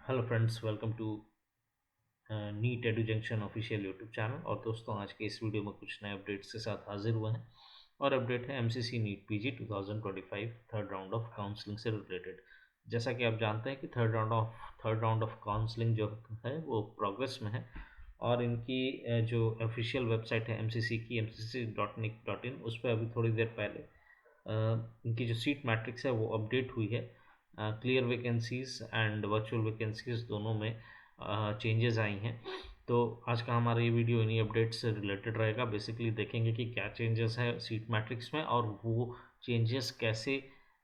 Hello friends, welcome to NEET edu junction official YouTube channel. और दोस्तों, आज के इस वीडियो में कुछ नए अपडेट्स के साथ हाजिर हुए हैं। और अपडेट है MCC NEET PG 2025 third round of counselling से रिलेटेड। जैसा कि आप जानते हैं कि थर्ड राउंड ऑफ काउंसलिंग जो है वो प्रोग्रेस में है। और इनकी जो ऑफिशियल वेबसाइट है एमसीसी की, mcc.nic.in, उस पर अभी थोड़ी देर पहले इनकी जो सीट मैट्रिक्स है वो अपडेट हुई है। Clear vacancies and virtual vacancies दोनों में चेंजेस आई हैं। तो आज का हमारा ये वीडियो इन्हीं अपडेट से रिलेटेड रहेगा। बेसिकली देखेंगे कि क्या चेंजेस है सीट मैट्रिक्स में और वो चेंजेस कैसे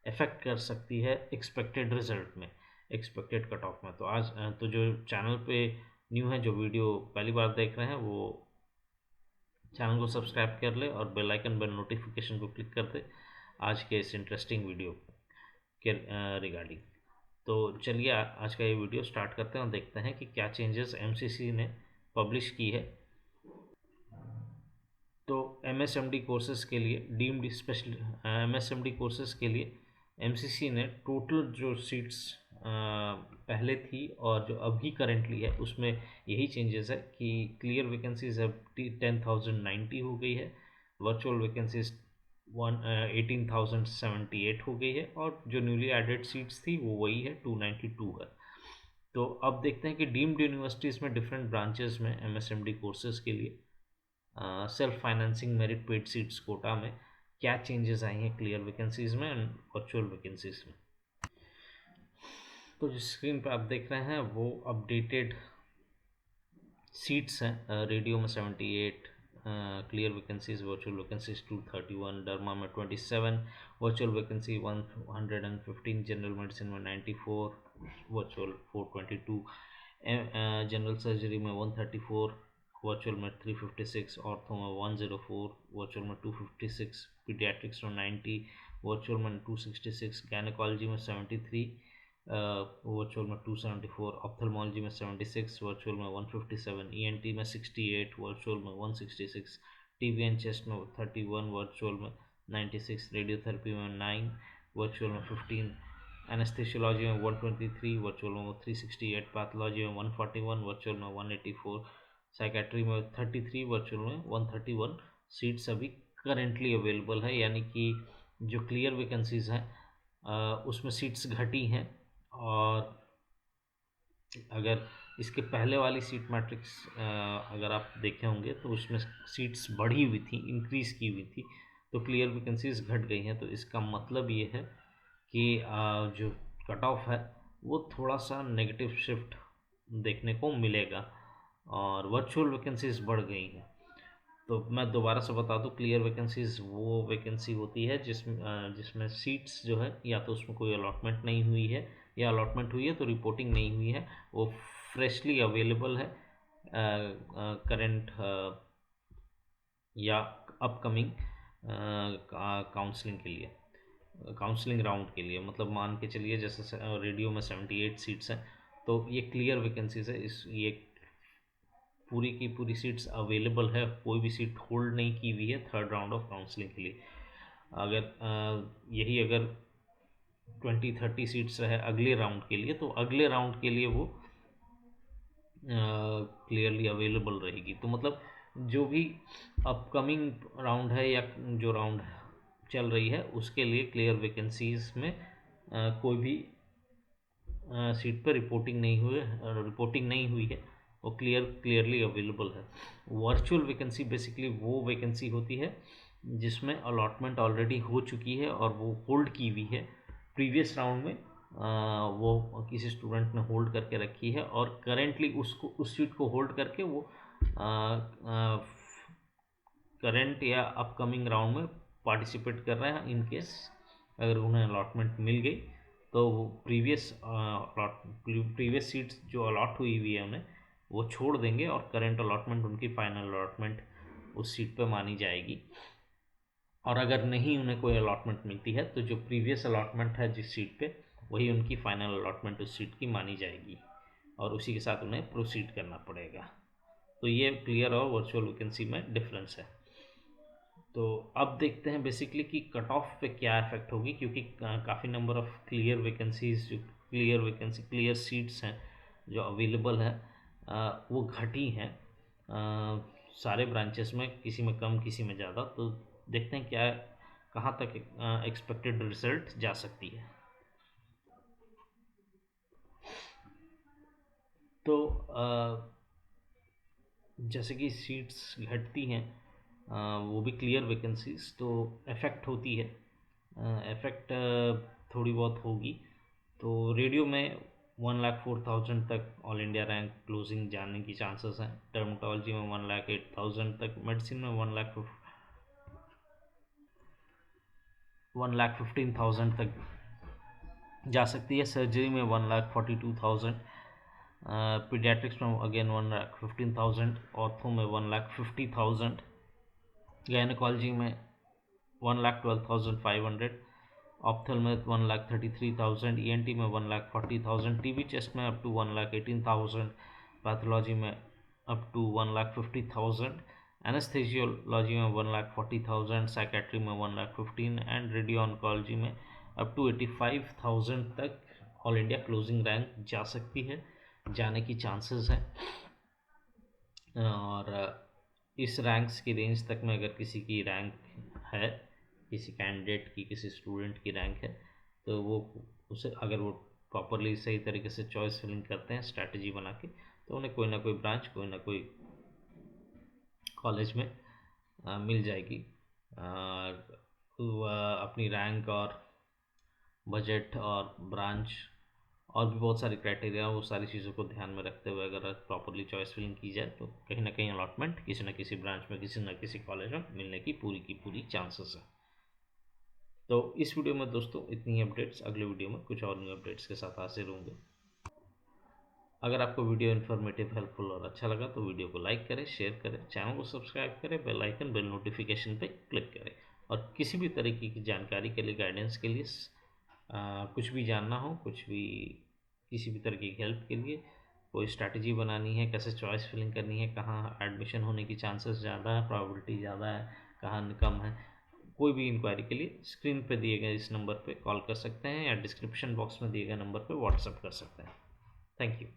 अफेक्ट कर सकती है एक्सपेक्टेड रिजल्ट में, एक्सपेक्टेड कट ऑफ में। तो आज तो जो चैनल पे न्यू है, जो वीडियो पहली बार देख रहे हैं, वो चैनल को सब्सक्राइब कर ले और बेल आइकन बेल नोटिफिकेशन को क्लिक कर दे आज के इस इंटरेस्टिंग वीडियो के रिगार्डिंग। तो चलिए आज का ये वीडियो स्टार्ट करते हैं और देखते हैं कि क्या चेंजेस एमसीसी ने पब्लिश की है। तो एमएसएमडी कोर्सेज़ के लिए डीम्ड स्पेशल एमएसएमडी कोर्सेज़ के लिए एमसीसी ने टोटल जो सीट्स पहले थी और जो अभी करेंटली है उसमें यही चेंजेस है कि क्लियर वैकेंसीज अब 10,090 हो गई है, वर्चुअल वैकेंसीज 18,078 हो गई है, और जो न्यूली एडेड सीट्स थी वो वही है, 292 है। तो अब देखते हैं कि डीम्ड यूनिवर्सिटीज़ में डिफरेंट ब्रांचेस में एमएसएमडी कोर्सेज के लिए self financing merit paid seats quota में क्या चेंजेस आए हैं क्लियर वैकेंसीज में एंड वर्चुअल वैकेंसीज में। तो जिस स्क्रीन पर आप देख रहे हैं वो अपडेटेड सीट्स हैं। रेडियो में 78, clear vacancies virtual vacancies 231, derma में 27, वर्चुअल वैकेंसी 115, जनरल मेडिसिन में 94, वर्चुअल 422, जनरल सर्जरी में 134, वर्चुअल में 356, ऑर्थो में 104, वर्चुअल में 256, पीडियाट्रिक्स में 90, वर्चुअल में 266, गायनेकोलॉजी में 73, वर्चुअल में 274, ऑप्थेल्मोलॉजी में 76, वर्चुअल में 157, ईएनटी में 68, वर्चुअल में 166, टीबी एंड चेस्ट में 31, वर्चुअल में 96, रेडियोथेरेपी में 9, वर्चुअल में 15, एनेस्थेशियोलॉजी में 123, वर्चुअल में 368, पैथोलॉजी में 141, वर्चुअल में 184, साइकेट्री में 33, वर्चुअल में 131 सीट्स अभी करेंटली अवेलेबल है। यानी कि जो क्लियर वैकेंसीज हैं उसमें सीट्स घटी हैं। और अगर इसके पहले वाली सीट मैट्रिक्स अगर आप देखे होंगे तो उसमें सीट्स बढ़ी हुई थी, इंक्रीज़ की हुई थी, तो क्लियर वैकेंसीज घट गई हैं। तो इसका मतलब ये है कि जो कट ऑफ है वो थोड़ा सा नेगेटिव शिफ्ट देखने को मिलेगा और वर्चुअल वैकेंसीज बढ़ गई हैं। तो मैं दोबारा से बता दूं, क्लियर वैकेंसीज वो वैकेंसी होती है जिसमें सीट्स जो है या तो उसमें कोई अलॉटमेंट नहीं हुई है, या अलॉटमेंट हुई है तो रिपोर्टिंग नहीं हुई है, वो फ्रेशली अवेलेबल है करंट या अपकमिंग काउंसलिंग के लिए, काउंसलिंग राउंड के लिए। मतलब मान के चलिए जैसे रेडियो में 78 सीट्स हैं, तो ये क्लियर वैकेंसीज है। ये पूरी की पूरी सीट्स अवेलेबल है, कोई भी सीट होल्ड नहीं की हुई है थर्ड राउंड ऑफ काउंसलिंग के लिए। अगर यही अगर 20-30 सीट्स रहे अगले राउंड के लिए, तो अगले राउंड के लिए वो क्लियरली अवेलेबल रहेगी। तो मतलब जो भी अपकमिंग राउंड है या जो राउंड चल रही है उसके लिए क्लियर वैकेंसीज में कोई भी सीट पर रिपोर्टिंग नहीं हुई है, वो क्लियरली अवेलेबल है। वर्चुअल वैकेंसी बेसिकली वो वैकेंसी होती है जिसमें अलॉटमेंट ऑलरेडी हो चुकी है और वो होल्ड की हुई है प्रीवियस राउंड में। वो किसी स्टूडेंट ने होल्ड करके रखी है और करेंटली उसको उस सीट को होल्ड करके वो करंट या अपकमिंग राउंड में पार्टिसिपेट कर रहे हैं। इन केस अगर उन्हें अलॉटमेंट मिल गई तो वो प्रीवियस सीट्स जो अलॉट हुई है उन्हें वो छोड़ देंगे और करंट अलॉटमेंट उनकी फाइनल अलॉटमेंट उस सीट पर मानी जाएगी। और अगर नहीं उन्हें कोई अलॉटमेंट मिलती है तो जो प्रीवियस अलॉटमेंट है जिस सीट पे, वही उनकी फाइनल अलॉटमेंट उस सीट की मानी जाएगी और उसी के साथ उन्हें प्रोसीड करना पड़ेगा। तो ये क्लियर और वर्चुअल वैकेंसी में डिफरेंस है। तो अब देखते हैं बेसिकली कि कट ऑफ पे क्या इफेक्ट होगी, क्योंकि काफ़ी नंबर ऑफ क्लियर सीट्स हैं जो अवेलेबल है वो घटी है सारे ब्रांचेस में, किसी में कम किसी में ज़्यादा। तो देखते हैं क्या कहाँ तक एक्सपेक्टेड रिजल्ट जा सकती है। तो जैसे कि सीट्स घटती हैं वो भी क्लियर वैकेंसीज तो इफ़ेक्ट होती है, इफ़ेक्ट थोड़ी बहुत होगी। तो रेडियो में 1,04,000 तक ऑल इंडिया रैंक क्लोजिंग जाने की चांसेस हैं। डर्मेटोलॉजी में 1,08,000 तक, मेडिसिन में 1,15,000 तक जा सकती है। सर्जरी में 1,42,000, पीडियाट्रिक्स में अगेन 1,15,000, ऑर्थो में 1,50,000, गायनेकोलॉजी में 1,12,500, ऑप्थल में 1,33,000, ENT में 1,40,000, टीबी चेस्ट में अप टू 1,18,000, पैथोलॉजी में अप टू 1,50,000, एनेस्थेसियोलॉजी में 1,40,000, साइकेट्री में 1,15,000 एंड रेडियो ऑन्कोलॉजी में अप टू 85,000 तक ऑल इंडिया क्लोजिंग रैंक जा सकती है, जाने की चांसेस हैं। और इस रैंक्स की रेंज तक में अगर किसी की रैंक है, किसी कैंडिडेट की, किसी स्टूडेंट की रैंक है, तो वो उसे अगर वो प्रॉपरली सही तरीके से चॉइस फिलिंग करते हैं स्ट्रैटेजी बना के, तो उन्हें कोई ना कोई ब्रांच, कोई ना कोई कॉलेज में मिल जाएगी। अपनी रैंक और बजट और ब्रांच और भी बहुत सारी क्राइटेरिया, वो सारी चीज़ों को ध्यान में रखते हुए अगर प्रॉपरली चॉइस फिलिंग की जाए तो कहीं ना कहीं अलॉटमेंट किसी न किसी ब्रांच में, किसी न किसी कॉलेज में मिलने की पूरी चांसेस है। तो इस वीडियो में दोस्तों इतनी ही अपडेट्स। अगले वीडियो में कुछ और न्यू अपडेट्स के साथ हाजिर होंगे। अगर आपको वीडियो इन्फॉर्मेटिव, हेल्पफुल और अच्छा लगा तो वीडियो को लाइक करें, शेयर करें, चैनल को सब्सक्राइब करें, बेल आइकन, बेल नोटिफिकेशन पे क्लिक करें। और किसी भी तरीके की जानकारी के लिए, गाइडेंस के लिए, कुछ भी जानना हो, कुछ भी किसी भी तरीके की हेल्प के लिए, कोई स्ट्रैटेजी बनानी है, कैसे चॉइस फिलिंग करनी है, कहाँ एडमिशन होने की चांसेस ज़्यादा है, प्रोबेबिलिटी ज़्यादा है, कहाँ कम है, कोई भी इंक्वायरी के लिए स्क्रीन पे दिए गए इस नंबर पे कॉल कर सकते हैं या डिस्क्रिप्शन बॉक्स में दिए गए नंबर पे व्हाट्सएप कर सकते हैं। Thank you.